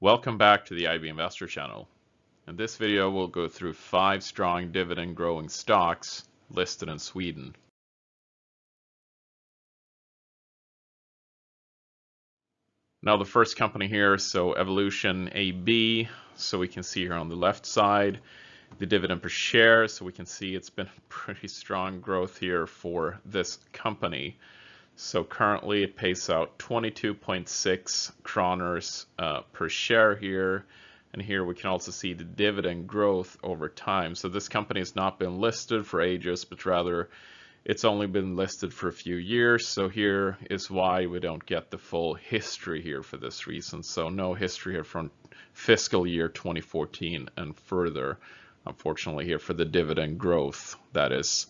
Welcome back to the IB Investor channel. In this video, we'll go through 5 strong dividend growing stocks listed in Sweden. Now the first company here, so Evolution AB, so we can see here on the left side, the dividend per share, so we can see it's been pretty strong growth here for this company. So currently it pays out 22.6 kroners per share here. And here we can also see the dividend growth over time. So this company has not been listed for ages, but rather it's only been listed for a few years. So here is why we don't get the full history here for this reason. So no history here from fiscal year 2014 and further, unfortunately here for the dividend growth, that is.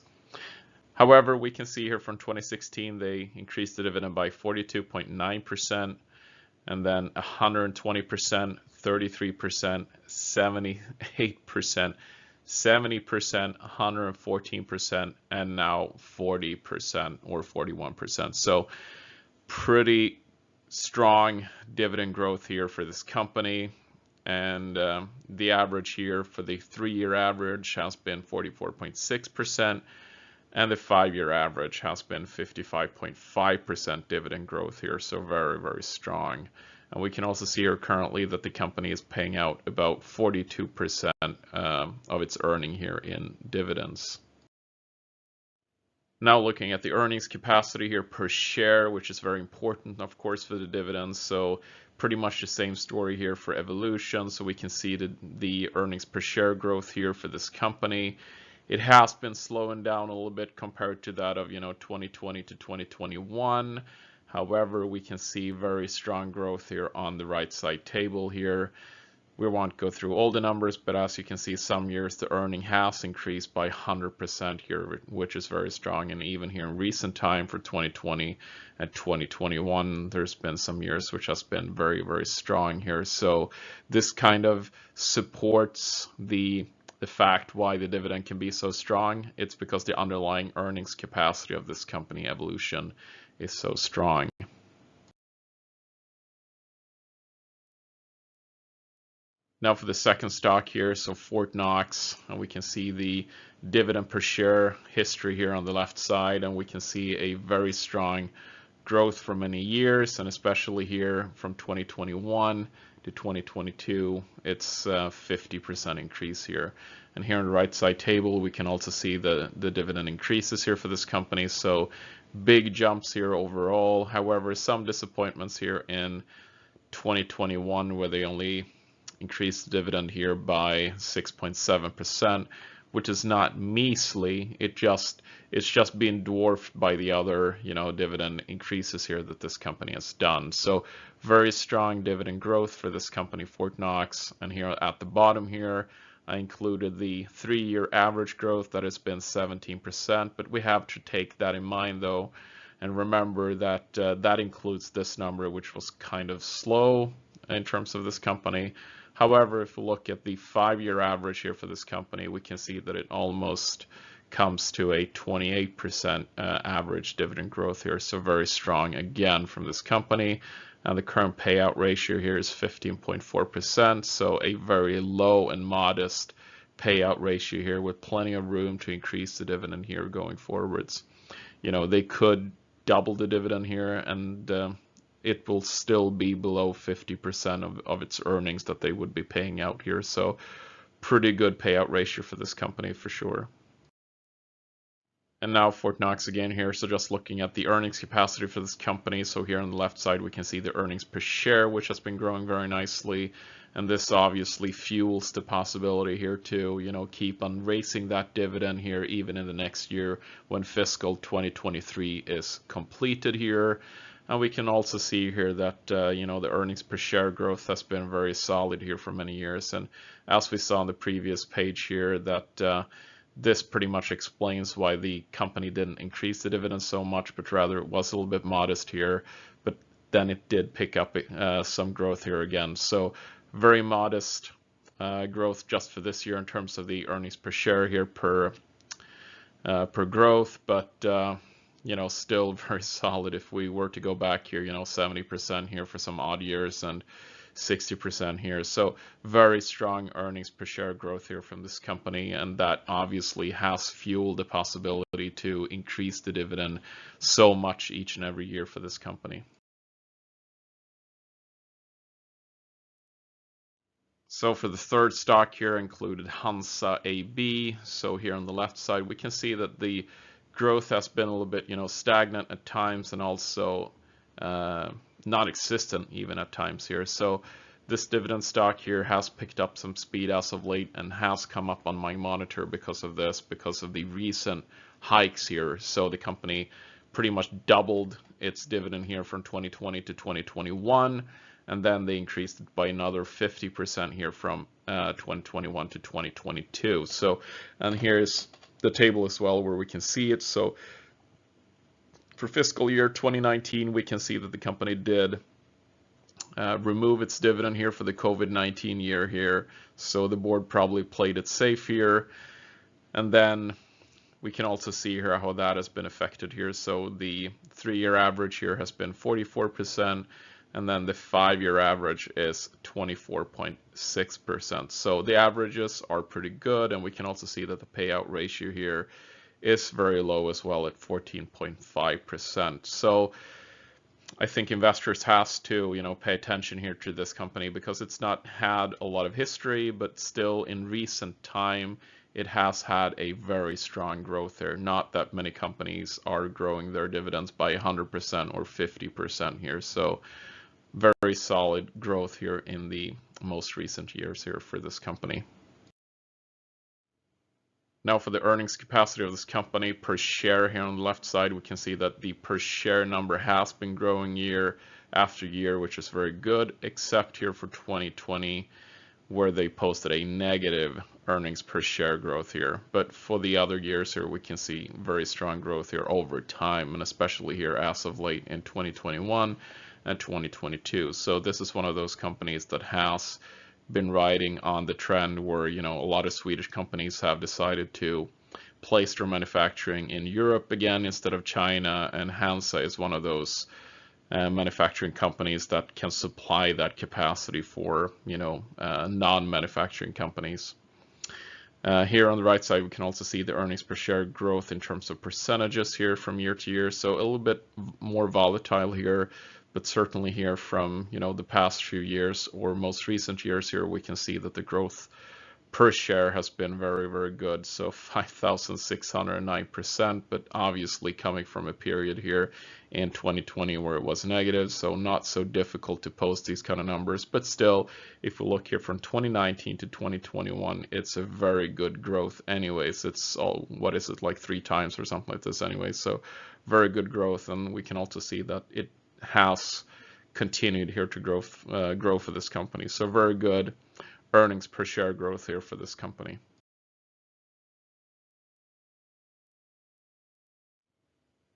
However, we can see here from 2016, they increased the dividend by 42.9%, and then 120%, 33%, 78%, 70%, 114%, and now 40% or 41%. So pretty strong dividend growth here for this company. And the average here for the 3-year average has been 44.6%. And the 5-year average has been 55.5% dividend growth here, so very, very strong. And we can also see here currently that the company is paying out about 42% of its earning here in dividends. Now looking at the earnings capacity here per share, which is very important, of course, for the dividends. So pretty much the same story here for Evolution. So we can see the earnings per share growth here for this company. It has been slowing down a little bit compared to that of 2020 to 2021. However, we can see very strong growth here on the right side table here. We won't go through all the numbers, but as you can see, some years the earning has increased by 100% here, which is very strong. And even here in recent time for 2020 and 2021, there's been some years which has been very, very strong here. So this kind of supports the fact why the dividend can be so strong. It's because the underlying earnings capacity of this company, Evolution, is so strong. Now for the second stock here, so Fort Knox, and we can see the dividend per share history here on the left side, and we can see a very strong growth for many years, and especially here from 2021 to 2022, it's 50% increase here. And here on the right side table, we can also see the dividend increases here for this company. So big jumps here overall. However, some disappointments here in 2021 where they only increased the dividend here by 6.7%, which is not measly. It's just being dwarfed by the other, dividend increases here that this company has done. So very strong dividend growth for this company, Fort Knox. And here at the bottom here, I included the 3-year average growth that has been 17%, but we have to take that in mind though, and remember that that includes this number, which was kind of slow in terms of this company. However, if we look at the 5-year average here for this company, we can see that it almost comes to a 28% average dividend growth here. So very strong again from this company. And the current payout ratio here is 15.4%. So a very low and modest payout ratio here with plenty of room to increase the dividend here going forwards. They could double the dividend here and it will still be below 50% of its earnings that they would be paying out here. So pretty good payout ratio for this company for sure. And now Fort Knox again here. So just looking at the earnings capacity for this company. So here on the left side, we can see the earnings per share, which has been growing very nicely. And this obviously fuels the possibility here to, keep on raising that dividend here, even in the next year when fiscal 2023 is completed here. And we can also see here that, the earnings per share growth has been very solid here for many years. And as we saw on the previous page here, that this pretty much explains why the company didn't increase the dividend so much, but rather it was a little bit modest here. But then it did pick up some growth here again. So very modest growth just for this year in terms of the earnings per share here per growth. But still very solid if we were to go back here, 70% here for some odd years and 60% here. So very strong earnings per share growth here from this company, and that obviously has fueled the possibility to increase the dividend so much each and every year for this company. So for the third stock here included Hansa AB. So here on the left side, we can see that the growth has been a little bit, stagnant at times, and also non-existent even at times here. So this dividend stock here has picked up some speed as of late and has come up on my monitor because of this, because of the recent hikes here. So the company pretty much doubled its dividend here from 2020 to 2021. And then they increased it by another 50% here from 2021 to 2022. So, and here's the table as well where we can see it. So for fiscal year 2019, we can see that the company did remove its dividend here for the COVID-19 year here. So the board probably played it safe here. And then we can also see here how that has been affected here. So the 3-year average here has been 44%. And then the 5-year average is 24.6%. So the averages are pretty good, and we can also see that the payout ratio here is very low as well at 14.5%. So I think investors has to, pay attention here to this company because it's not had a lot of history, but still in recent time it has had a very strong growth there. Not that many companies are growing their dividends by 100% or 50% here. So very solid growth here in the most recent years here for this company. Now for the earnings capacity of this company per share here on the left side, we can see that the per share number has been growing year after year, which is very good, except here for 2020 where they posted a negative earnings per share growth here. But for the other years here, we can see very strong growth here over time, and especially here as of late in 2021 and 2022. So this is one of those companies that has been riding on the trend where, a lot of Swedish companies have decided to place their manufacturing in Europe again instead of China, and Hansa is one of those manufacturing companies that can supply that capacity for, non-manufacturing companies. Here on the right side, we can also see the earnings per share growth in terms of percentages here from year to year. So a little bit more volatile here, but certainly here from, the past few years or most recent years here, we can see that the growth per share has been very, very good. So 5,609%, but obviously coming from a period here in 2020 where it was negative. So not so difficult to post these kind of numbers, but still, if we look here from 2019 to 2021, it's a very good growth anyways. It's all, what is it, like 3 times or something like this anyway. So very good growth. And we can also see that it has continued here to grow for this company. So very good earnings per share growth here for this company.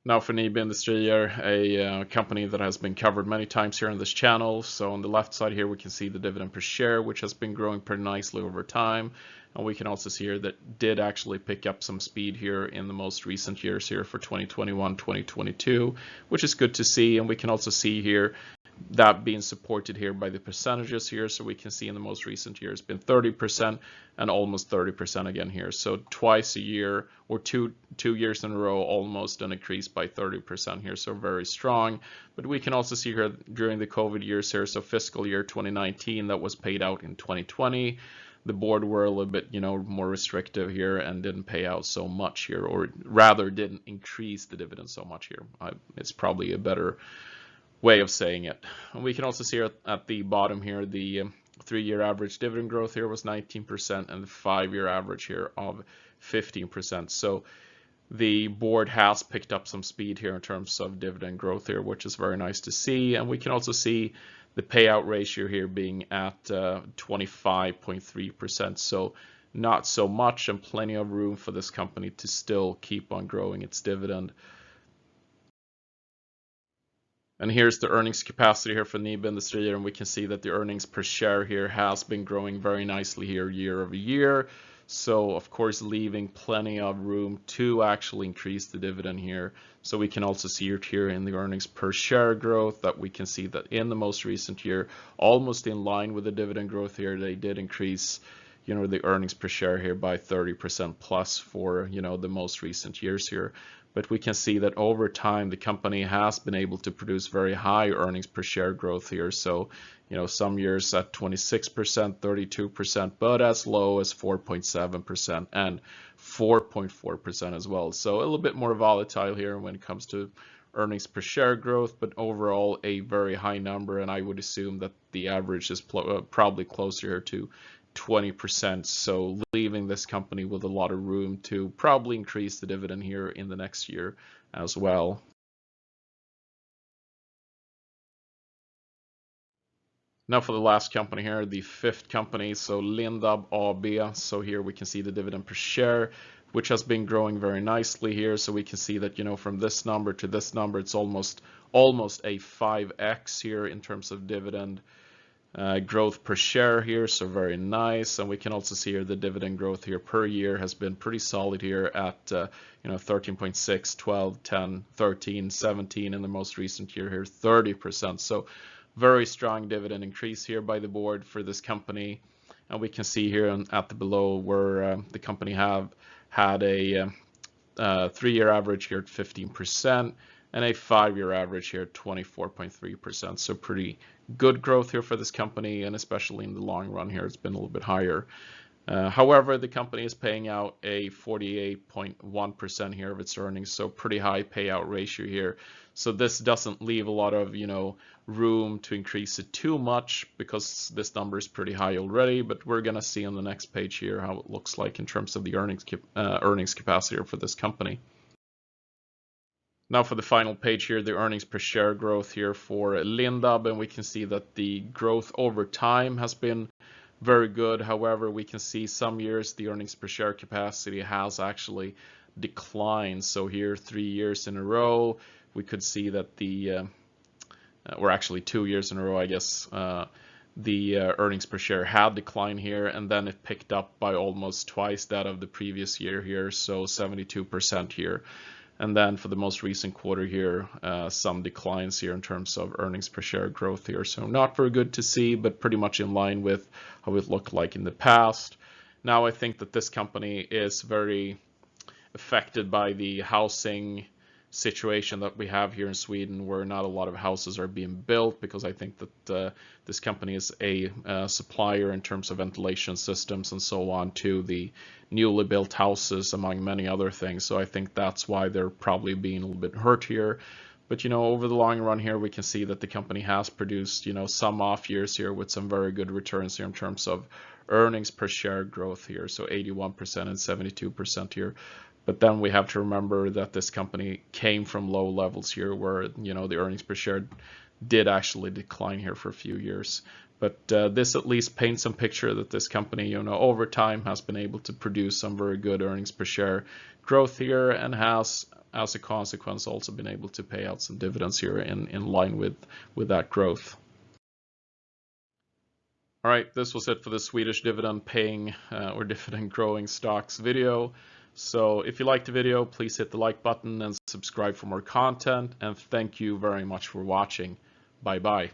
Now for Nordea Industrier, a company that has been covered many times here on this channel. So on the left side here, we can see the dividend per share, which has been growing pretty nicely over time. And we can also see here that did actually pick up some speed here in the most recent years here for 2021, 2022, which is good to see. And we can also see here that being supported here by the percentages here. So we can see in the most recent years been 30% and almost 30% again here. So twice a year or two years in a row, almost an increase by 30% here. So very strong. But we can also see here during the COVID years here, so fiscal year 2019 that was paid out in 2020. The board were a little bit, more restrictive here and didn't pay out so much here, or rather didn't increase the dividend so much here. It's probably a better way of saying it. And we can also see at the bottom here, the 3-year average dividend growth here was 19% and the 5-year average here of 15%. So the board has picked up some speed here in terms of dividend growth here, which is very nice to see. And we can also see the payout ratio here being at 25.3%. So not so much, and plenty of room for this company to still keep on growing its dividend. And here's the earnings capacity here for Nordea Industrier, and we can see that the earnings per share here has been growing very nicely here year over year. So of course, leaving plenty of room to actually increase the dividend here. So we can also see it here in the earnings per share growth, that we can see that in the most recent year, almost in line with the dividend growth here, they did increase, you know, the earnings per share here by 30% plus for, you know, the most recent years here. But we can see that over time, the company has been able to produce very high earnings per share growth here. So, you know, some years at 26%, 32%, but as low as 4.7% and 4.4% as well. So a little bit more volatile here when it comes to earnings per share growth, but overall a very high number. And I would assume that the average is probably closer to 20%, so leaving this company with a lot of room to probably increase the dividend here in the next year as well. Now for the last company here, the fifth company, so Linde AB. So here we can see the dividend per share, which has been growing very nicely here. So we can see that, you know, from this number to this number, it's almost a 5x here in terms of dividend growth per share here, so very nice. And we can also see here the dividend growth here per year has been pretty solid here at you know, 13.6, 12, 10, 13, 17 in the most recent year here, 30%. So very strong dividend increase here by the board for this company. And we can see here at the below where the company have had a 3-year average here at 15%. And a 5-year average here at 24.3%. So pretty good growth here for this company, and especially in the long run here, it's been a little bit higher. However, the company is paying out a 48.1% here of its earnings, so pretty high payout ratio here. So this doesn't leave a lot of, you know, room to increase it too much, because this number is pretty high already. But we're gonna see on the next page here how it looks like in terms of the earnings capacity for this company. Now for the final page here, the earnings per share growth here for Linde AB, and we can see that the growth over time has been very good. However, we can see some years the earnings per share capacity has actually declined. So here 3 years in a row, we could see that the, or actually 2 years in a row, I guess, the earnings per share had declined here, and then it picked up by almost twice that of the previous year here, so 72% here. And then for the most recent quarter here, some declines here in terms of earnings per share growth here. So not very good to see, but pretty much in line with how it looked like in the past. Now I think that this company is very affected by the housing situation that we have here in Sweden, where not a lot of houses are being built, because I think that this company is a supplier in terms of ventilation systems and so on to the newly built houses, among many other things. So I think that's why they're probably being a little bit hurt here. But, you know, over the long run here, we can see that the company has produced, you know, some off years here with some very good returns here in terms of earnings per share growth here. So 81% and 72% here. But then we have to remember that this company came from low levels here, where, you know, the earnings per share did actually decline here for a few years. But this at least paints some picture that this company, you know, over time has been able to produce some very good earnings per share growth here, and has, as a consequence, also been able to pay out some dividends here in line with that growth. All right, this was it for the Swedish dividend paying or dividend growing stocks video. So if you liked the video, please hit the like button and subscribe for more content. And thank you very much for watching. Bye bye.